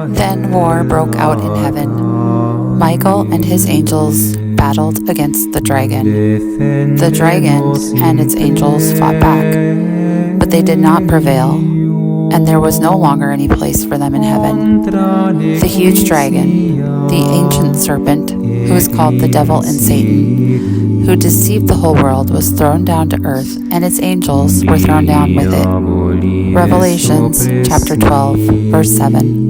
Then war broke out in heaven. Michael and his angels battled against the dragon. The dragon and its angels fought back, but they did not prevail, and there was no longer any place for them in heaven. The huge dragon, the ancient serpent, who is called the devil and Satan, who deceived the whole world, was thrown down to earth, and its angels were thrown down with it. Revelations chapter 12, verse 7.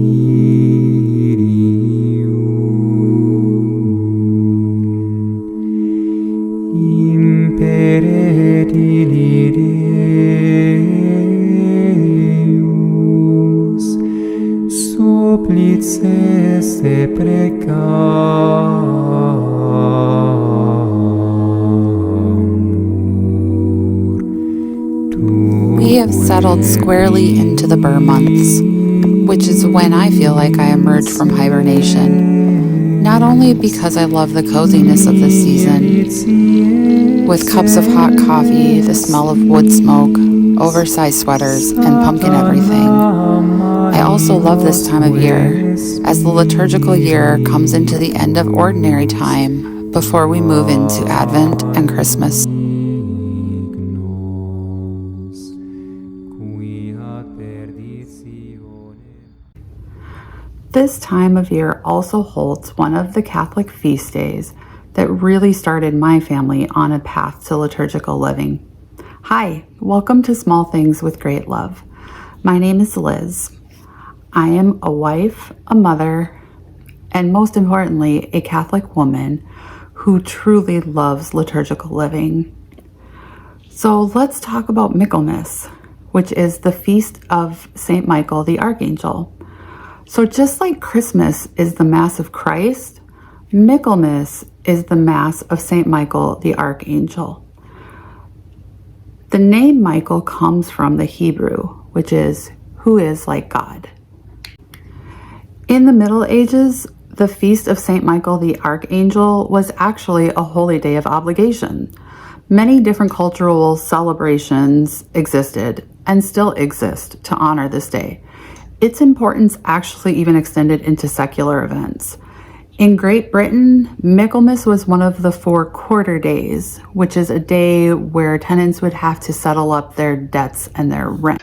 We have settled squarely into the Burr months, which is when I feel like I emerge from hibernation, not only because I love the coziness of this season, with cups of hot coffee, the smell of wood smoke, oversized sweaters, and pumpkin everything. I also love this time of year, as the liturgical year comes into the end of ordinary time before we move into Advent and Christmas. This time of year also holds one of the Catholic feast days that really started my family on a path to liturgical living. Hi, welcome to Small Things with Great Love. My name is Liz. I am a wife, a mother, and most importantly, a Catholic woman who truly loves liturgical living. So let's talk about Michaelmas, which is the feast of St. Michael the Archangel. So just like Christmas is the Mass of Christ, Michaelmas is the Mass of St. Michael the Archangel. The name Michael comes from the Hebrew, which is who is like God. In the Middle Ages, the feast of St. Michael the Archangel was actually a holy day of obligation. Many different cultural celebrations existed and still exist to honor this day. Its importance actually even extended into secular events. In Great Britain, Michaelmas was one of the 4 quarter days, which is a day where tenants would have to settle up their debts and their rent.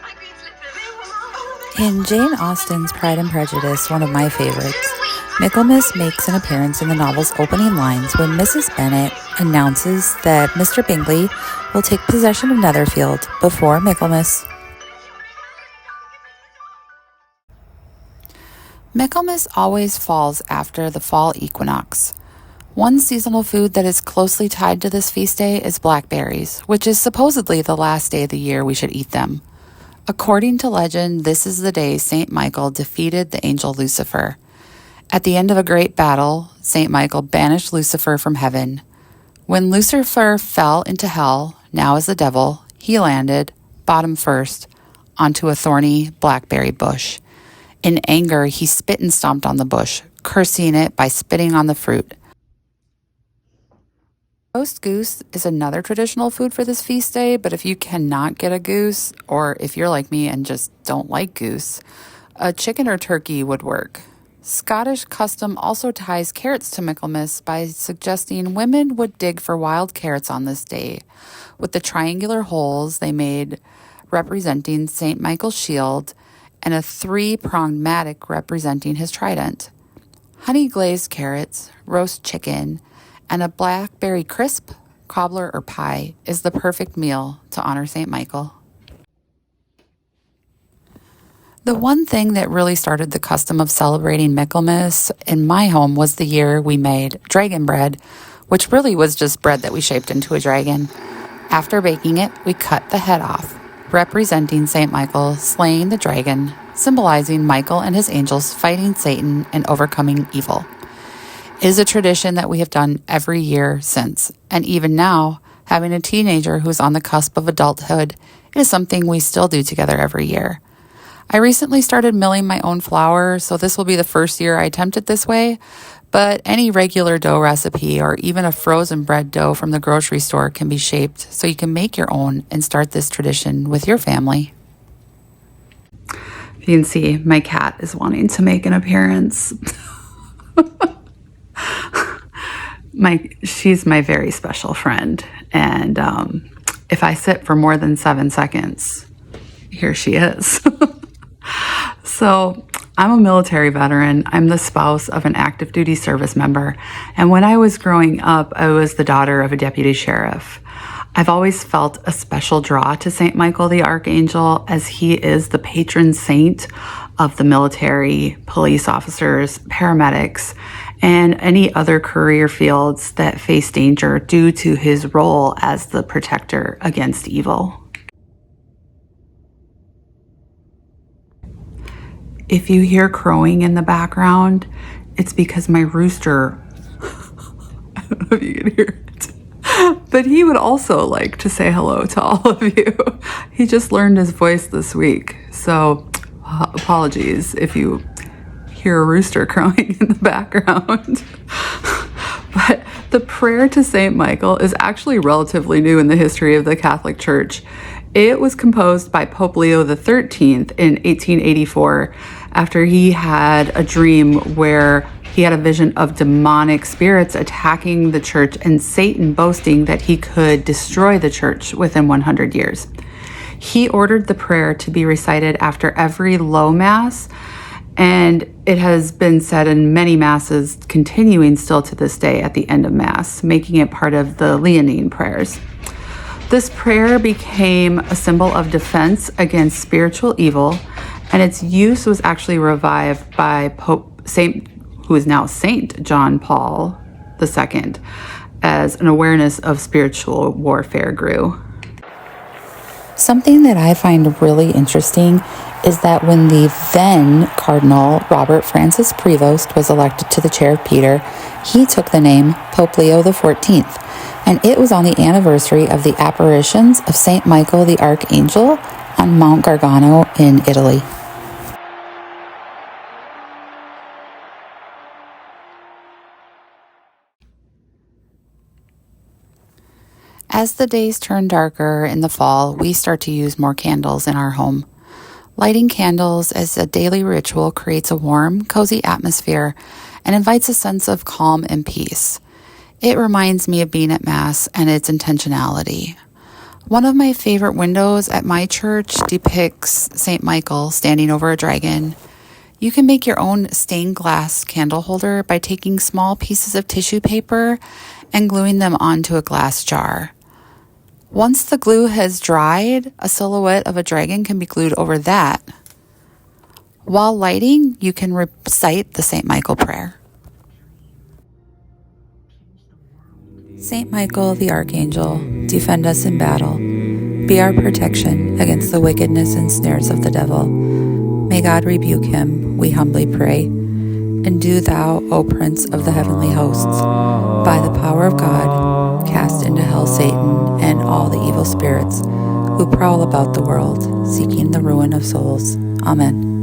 In Jane Austen's Pride and Prejudice, one of my favorites, Michaelmas makes an appearance in the novel's opening lines when Mrs. Bennet announces that Mr. Bingley will take possession of Netherfield before Michaelmas. Michaelmas always falls after the fall equinox. One seasonal food that is closely tied to this feast day is blackberries, which is supposedly the last day of the year we should eat them. According to legend, this is the day St. Michael defeated the angel Lucifer. At the end of a great battle, St. Michael banished Lucifer from heaven. When Lucifer fell into hell, now as the devil, he landed, bottom first, onto a thorny blackberry bush. In anger, he spit and stomped on the bush, cursing it by spitting on the fruit. Roast goose is another traditional food for this feast day, but if you cannot get a goose, or if you're like me and just don't like goose, a chicken or turkey would work. Scottish custom also ties carrots to Michaelmas by suggesting women would dig for wild carrots on this day, with the triangular holes they made representing St. Michael's shield and a 3-pronged mattock representing his trident. Honey glazed carrots, roast chicken, and a blackberry crisp, cobbler, or pie is the perfect meal to honor St. Michael. The one thing that really started the custom of celebrating Michaelmas in my home was the year we made dragon bread, which really was just bread that we shaped into a dragon. After baking it, we cut the head off, representing St. Michael slaying the dragon, symbolizing Michael and his angels fighting Satan and overcoming evil. It is a tradition that we have done every year since, and even now, having a teenager who is on the cusp of adulthood, it is something we still do together every year. I recently started milling my own flour, so this will be the first year I attempt it this way, but any regular dough recipe or even a frozen bread dough from the grocery store can be shaped so you can make your own and start this tradition with your family. You can see my cat is wanting to make an appearance. She's my very special friend. And if I sit for more than 7 seconds, here she is. So I'm a military veteran. I'm the spouse of an active duty service member. And when I was growing up, I was the daughter of a deputy sheriff. I've always felt a special draw to St. Michael the Archangel, as he is the patron saint of the military, police officers, paramedics, and any other career fields that face danger due to his role as the protector against evil. If you hear crowing in the background, it's because my rooster, I don't know if you can hear it, but he would also like to say hello to all of you. He just learned his voice this week, so apologies if you hear a rooster crowing in the background. But the prayer to St. Michael is actually relatively new in the history of the Catholic Church. It was composed by Pope Leo XIII in 1884 after he had a dream where he had a vision of demonic spirits attacking the church and Satan boasting that he could destroy the church within 100 years. He ordered the prayer to be recited after every low mass, and it has been said in many masses, continuing still to this day at the end of mass, making it part of the Leonine prayers. This prayer became a symbol of defense against spiritual evil, and its use was actually revived by who is now Saint John Paul II, as an awareness of spiritual warfare grew. Something that I find really interesting is that when the then Cardinal Robert Francis Prevost was elected to the chair of Peter, he took the name Pope Leo XIV, and it was on the anniversary of the apparitions of St. Michael the Archangel on Mount Gargano in Italy. As the days turn darker in the fall, we start to use more candles in our home. Lighting candles as a daily ritual creates a warm, cozy atmosphere and invites a sense of calm and peace. It reminds me of being at Mass and its intentionality. One of my favorite windows at my church depicts St. Michael standing over a dragon. You can make your own stained glass candle holder by taking small pieces of tissue paper and gluing them onto a glass jar. Once the glue has dried, a silhouette of a dragon can be glued over that. While lighting, you can recite the St. Michael prayer. St. Michael the Archangel, defend us in battle. Be our protection against the wickedness and snares of the devil. May God rebuke him, we humbly pray. And do thou, O Prince of the heavenly hosts, by the power of God, cast into hell Satan and all the evil spirits who prowl about the world, seeking the ruin of souls. Amen.